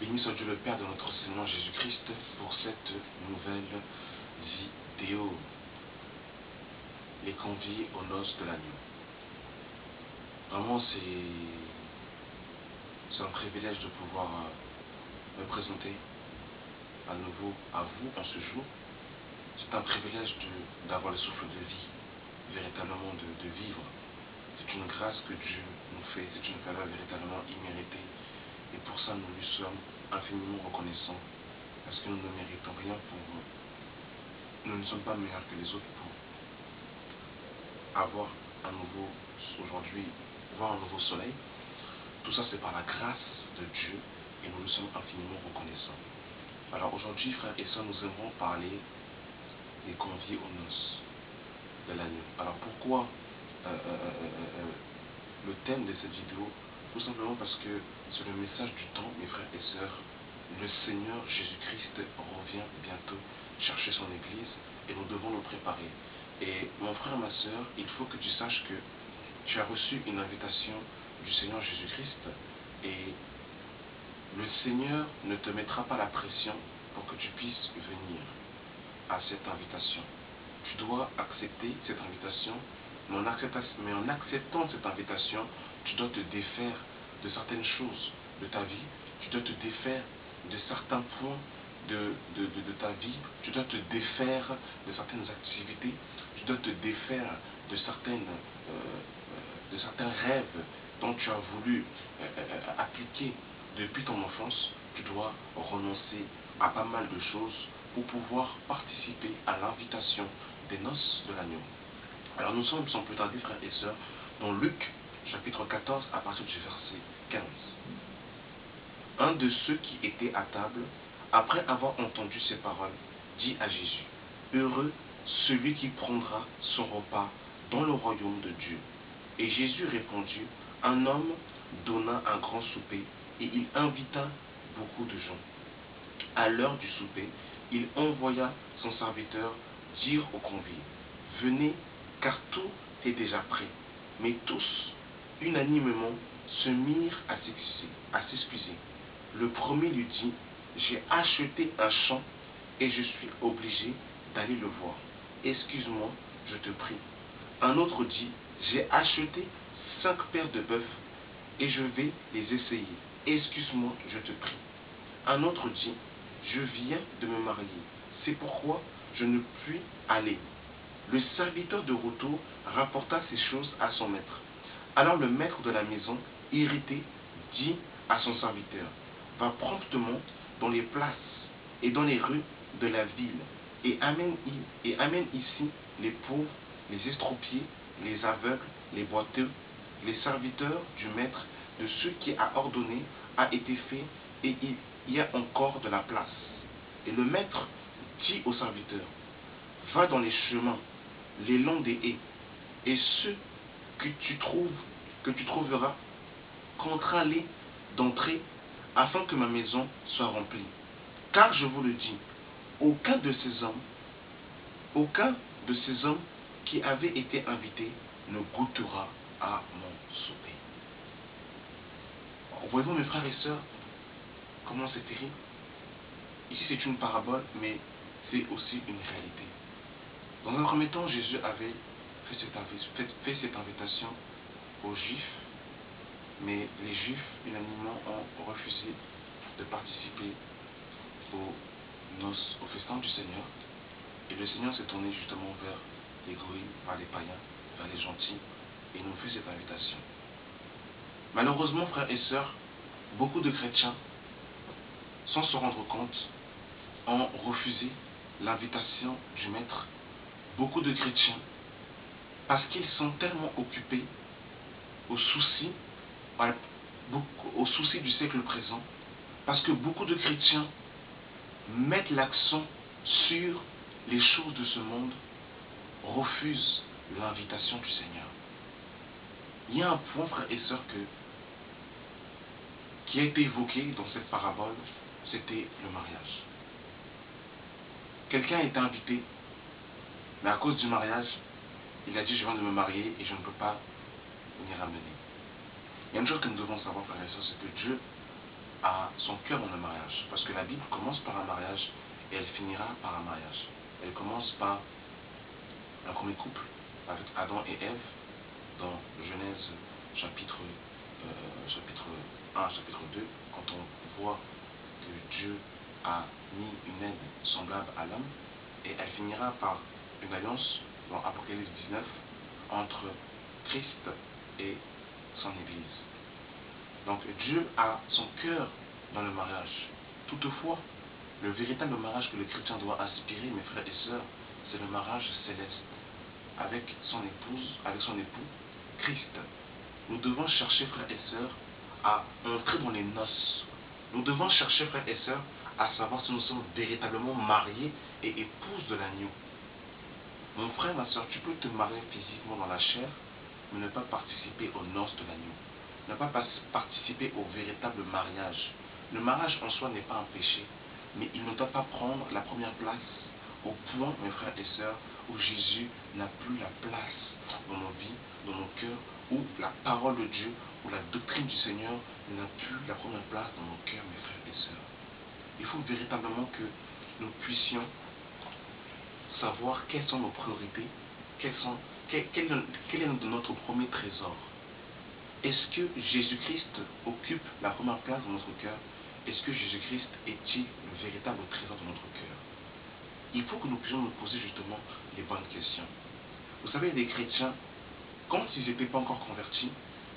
Béni soit Dieu le Père de notre Seigneur Jésus-Christ pour cette nouvelle vidéo. Les conviés aux noces de l'agneau. Vraiment, c'est un privilège de pouvoir me présenter à nouveau à vous en ce jour. C'est un privilège d'avoir le souffle de vie, véritablement de vivre. C'est une grâce que Dieu nous fait, c'est une faveur véritablement imméritée. Et pour ça, nous lui sommes infiniment reconnaissants, parce que nous ne méritons rien pour vous. Nous ne sommes pas meilleurs que les autres pour avoir un nouveau, aujourd'hui, voir un nouveau soleil. Tout ça, c'est par la grâce de Dieu, et nous lui sommes infiniment reconnaissants. Alors aujourd'hui, frères et sœurs, nous aimerons parler des conviés aux noces de l'agneau. Alors pourquoi le thème de cette vidéo? Tout simplement parce que c'est le message du temps, mes frères et sœurs. Le Seigneur Jésus-Christ revient bientôt chercher son Église et nous devons nous préparer. Et mon frère, ma sœur, il faut que tu saches que tu as reçu une invitation du Seigneur Jésus-Christ et le Seigneur ne te mettra pas la pression pour que tu puisses venir à cette invitation. Tu dois accepter cette invitation, mais en acceptant cette invitation, tu dois te défaire de certaines choses de ta vie, tu dois te défaire de certains points de ta vie, tu dois te défaire de certaines activités, tu dois te défaire de certains rêves dont tu as voulu appliquer depuis ton enfance. Tu dois renoncer à pas mal de choses pour pouvoir participer à l'invitation des noces de l'agneau. Alors nous sommes sans plus tarder, frères et sœurs, dans Luc chapitre 14 à partir du verset 15. Un de ceux qui étaient à table, après avoir entendu ces paroles, dit à Jésus: Heureux celui qui prendra son repas dans le royaume de Dieu. Et Jésus répondit: Un homme donna un grand souper et il invita beaucoup de gens. À l'heure du souper, il envoya son serviteur dire aux conviés: Venez, car tout est déjà prêt. Mais tous, unanimement, se mirent à s'excuser. Le premier lui dit: J'ai acheté un champ et je suis obligé d'aller le voir. Excuse-moi, je te prie. Un autre dit: J'ai acheté 5 paires de bœufs et je vais les essayer. Excuse-moi, je te prie. Un autre dit: Je viens de me marier, c'est pourquoi je ne puis aller. Le serviteur de retour rapporta ces choses à son maître. Alors le maître de la maison, irrité, dit à son serviteur: Va promptement dans les places et dans les rues de la ville et amène ici les pauvres, les estropiés, les aveugles, les boiteux, les serviteurs du maître de ce qui a ordonné a été fait, et il y a encore de la place. Et le maître dit au serviteur: Va dans les chemins, les longs des haies, et ceux que tu trouveras, contrains-les d'entrer, afin que ma maison soit remplie. Car je vous le dis, aucun de ces hommes qui avaient été invités ne goûtera à mon souper. Voyez-vous, mes frères et sœurs, comment c'est terrible? Ici, c'est une parabole, mais c'est aussi une réalité. Dans un premier temps, Jésus avait fait cette invitation aux Juifs, mais les Juifs, unanimement, ont refusé de participer aux noces, au festin du Seigneur. Et le Seigneur s'est tourné justement vers les goïs, vers les païens, vers les gentils, et nous fait cette invitation. Malheureusement, frères et sœurs, beaucoup de chrétiens, sans se rendre compte, ont refusé l'invitation du Maître. Beaucoup de chrétiens, parce qu'ils sont tellement occupés aux soucis du siècle présent, parce que beaucoup de chrétiens mettent l'accent sur les choses de ce monde, refusent l'invitation du Seigneur. Il y a un point, frères et sœurs, qui a été évoqué dans cette parabole, c'était le mariage. Quelqu'un a été invité, mais à cause du mariage, il a dit: je viens de me marier et je ne peux pas venir amener. Il y a une chose que nous devons savoir, frères et sœurs, c'est que Dieu a son cœur dans le mariage. Parce que la Bible commence par un mariage et elle finira par un mariage. Elle commence par un premier couple avec Adam et Ève dans Genèse chapitre 1, chapitre 2, quand on voit que Dieu a mis une aide semblable à l'homme, et elle finira par une alliance dans Apocalypse 19 entre Christ et son Église. Donc Dieu a son cœur dans le mariage. Toutefois, le véritable mariage que le chrétien doit aspirer, mes frères et sœurs, c'est le mariage céleste, avec son épouse, avec son époux, Christ. Nous devons chercher, frères et sœurs, à entrer dans les noces. Nous devons chercher, frères et sœurs, à savoir si nous sommes véritablement mariés et épouses de l'agneau. Mon frère, ma soeur, tu peux te marier physiquement dans la chair, mais ne pas participer aux noces de l'agneau. Ne pas participer au véritable mariage. Le mariage en soi n'est pas un péché, mais il ne doit pas prendre la première place au point, mes frères et sœurs, où Jésus n'a plus la place dans nos vies, dans nos cœurs, où la parole de Dieu, où la doctrine du Seigneur n'a plus la première place dans nos cœurs, mes frères et sœurs. Il faut véritablement que nous puissions savoir quelles sont nos priorités, quel est notre premier trésor. Est-ce que Jésus-Christ occupe la première place dans notre cœur? Est-ce que Jésus-Christ est-il le véritable trésor de notre cœur? Il faut que nous puissions nous poser justement les bonnes questions. Vous savez, les chrétiens, quand ils n'étaient pas encore convertis,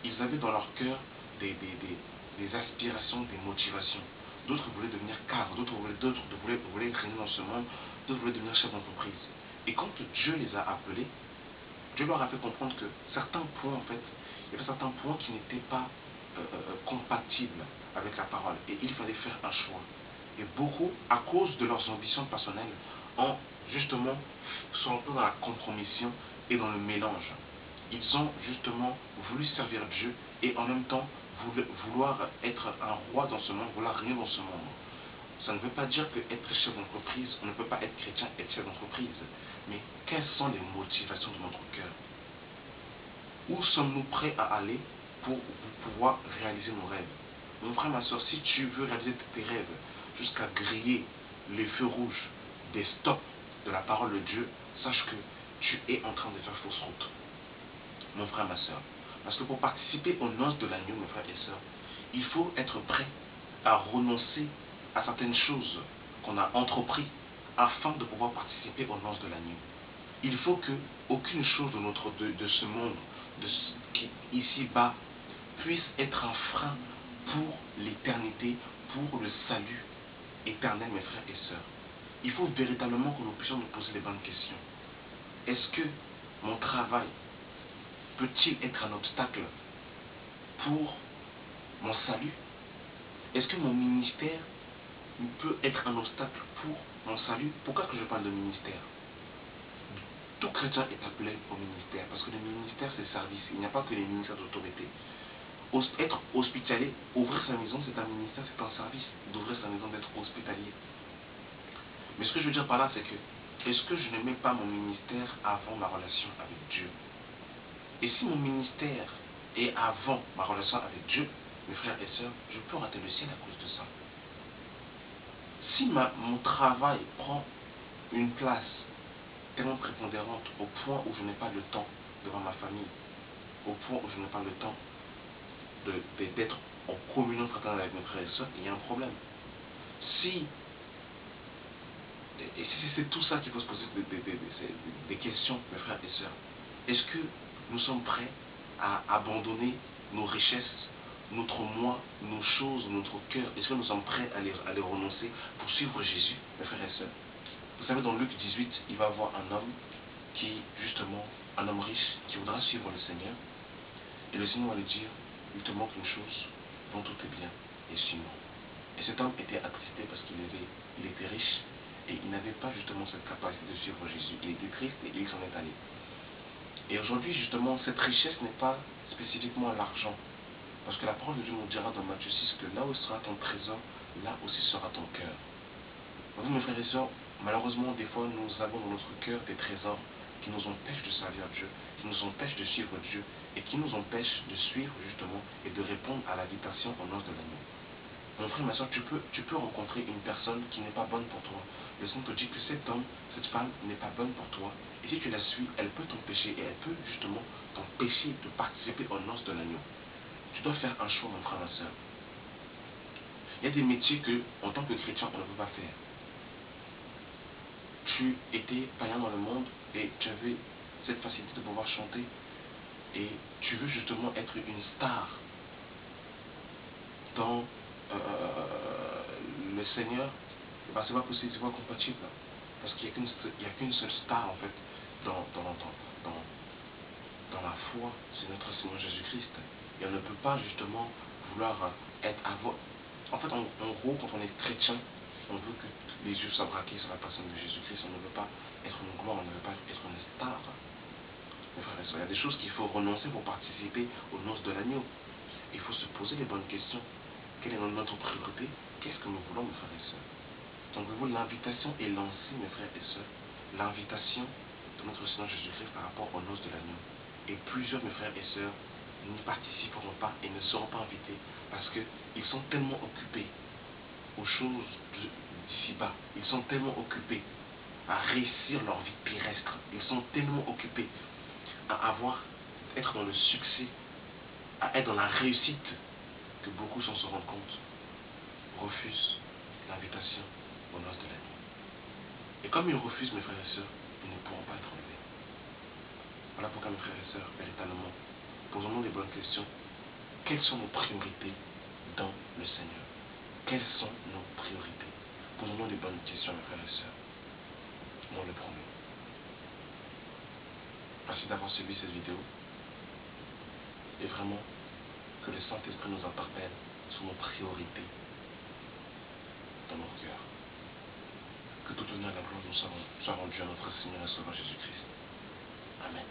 ils avaient dans leur cœur des aspirations, des motivations. D'autres voulaient devenir cadres, d'autres voulaient régner dans ce monde, d'autres voulaient devenir chefs d'entreprise. Et quand Dieu les a appelés, Dieu leur a fait comprendre que certains points, en fait, il y avait certains points qui n'étaient pas compatibles avec la parole. Et il fallait faire un choix. Et beaucoup, à cause de leurs ambitions personnelles, sont dans la compromission et dans le mélange. Ils ont justement voulu servir Dieu et en même temps vouloir être un roi dans ce monde, vouloir régner dans ce monde. Ça ne veut pas dire que être chef d'entreprise, on ne peut pas être chrétien et être chef d'entreprise. Mais quelles sont les motivations de notre cœur? Où sommes-nous prêts à aller pour pouvoir réaliser nos rêves? Mon frère, ma soeur, si tu veux réaliser tes rêves jusqu'à griller les feux rouges des stops de la parole de Dieu, sache que tu es en train de faire fausse route. Mon frère, ma soeur. Parce que pour participer aux noces de l'agneau, mes frères et sœurs, il faut être prêt à renoncer à certaines choses qu'on a entrepris afin de pouvoir participer aux noces de l'agneau. Il faut que aucune chose de ce monde, qui ici-bas, puisse être un frein pour l'éternité, pour le salut éternel, mes frères et sœurs. Il faut véritablement que nous puissions nous poser les bonnes questions. Est-ce que mon travail peut-il être un obstacle pour mon salut? Est-ce que mon ministère peut être un obstacle pour mon salut? Pourquoi que je parle de ministère? Tout chrétien est appelé au ministère, parce que le ministère c'est service, il n'y a pas que les ministères d'autorité. Être hospitalier, ouvrir sa maison c'est un ministère, c'est un service d'ouvrir sa maison, d'être hospitalier. Mais ce que je veux dire par là c'est que, est-ce que je ne mets pas mon ministère avant ma relation avec Dieu? Et si mon ministère est avant ma relation avec Dieu, mes frères et sœurs, je peux rater le ciel à cause de ça. Si mon travail prend une place tellement prépondérante au point où je n'ai pas le temps devant ma famille, au point où je n'ai pas le temps d'être en communion fraternelle avec mes frères et sœurs, il y a un problème. Et si c'est tout ça qu'il faut se poser des questions, mes frères et sœurs, est-ce que nous sommes prêts à abandonner nos richesses, notre moi, nos choses, notre cœur? Est-ce que nous sommes prêts à les renoncer pour suivre Jésus, mes frères et sœurs? Vous savez, dans Luc 18, il va y avoir un homme justement, un homme riche, qui voudra suivre le Seigneur. Et le Seigneur va lui dire, il te manque une chose, dont tout est bien, et suis-moi. Et cet homme était attristé parce qu'il était riche, et il n'avait pas justement cette capacité de suivre Jésus. Il était triste et il s'en est allé. Et aujourd'hui, justement, cette richesse n'est pas spécifiquement l'argent. Parce que la parole de Dieu nous dira dans Matthieu 6 que là où sera ton trésor, là aussi sera ton cœur. Vous, mes frères et sœurs, malheureusement, des fois, nous avons dans notre cœur des trésors qui nous empêchent de servir Dieu, qui nous empêchent de suivre Dieu, et qui nous empêchent de suivre justement et de répondre à l'invitation aux noces de l'agneau. Mon frère, ma soeur, tu peux rencontrer une personne qui n'est pas bonne pour toi. Le Seigneur te dit que cet homme, cette femme n'est pas bonne pour toi. Et si tu la suis, elle peut t'empêcher et elle peut justement t'empêcher de participer aux noces de l'agneau. Tu dois faire un choix, mon frère, ma soeur. Il y a des métiers que, en tant que chrétien, on ne peut pas faire. Tu étais païen dans le monde et tu avais cette facilité de pouvoir chanter et tu veux justement être une star dans le Seigneur, ben, c'est pas possible, c'est pas compatible. Parce qu'il n'y a qu'une seule star en fait dans la foi, c'est notre Seigneur Jésus-Christ. Et on ne peut pas justement vouloir être avant. En fait, en gros, quand on est chrétien, on veut que les yeux soient braqués sur la personne de Jésus-Christ. On ne veut pas être une gloire, on ne veut pas être une star. Mes frères et sœurs, il y a des choses qu'il faut renoncer pour participer aux noces de l'agneau. Il faut se poser les bonnes questions. Quelle est notre priorité? Qu'est-ce que nous voulons, mes frères et sœurs? Donc, l'invitation est lancée, mes frères et sœurs. L'invitation de notre Seigneur Jésus-Christ par rapport aux noces de l'agneau. Et plusieurs, mes frères et sœurs, n'y participeront pas et ne seront pas invités parce qu'ils sont tellement occupés aux choses d'ici-bas. Ils sont tellement occupés à réussir leur vie terrestre. Ils sont tellement occupés à être dans le succès, à être dans la réussite, que beaucoup, sans se rendre compte, refusent l'invitation aux noces de l'agneau. Et comme ils refusent, mes frères et sœurs, ils ne pourront pas être enlevés. Voilà pourquoi, mes frères et sœurs, véritablement, posons-nous les bonnes questions. Quelles sont nos priorités dans le Seigneur? Quelles sont nos priorités? Posons-nous les bonnes questions, mes frères et sœurs. On le promet. Merci d'avoir suivi cette vidéo. Et vraiment, que le Saint-Esprit nous interpelle sur nos priorités dans nos cœurs. Que tout honneur et la gloire nous soit rendu à notre Seigneur et Sauveur Jésus-Christ. Amen.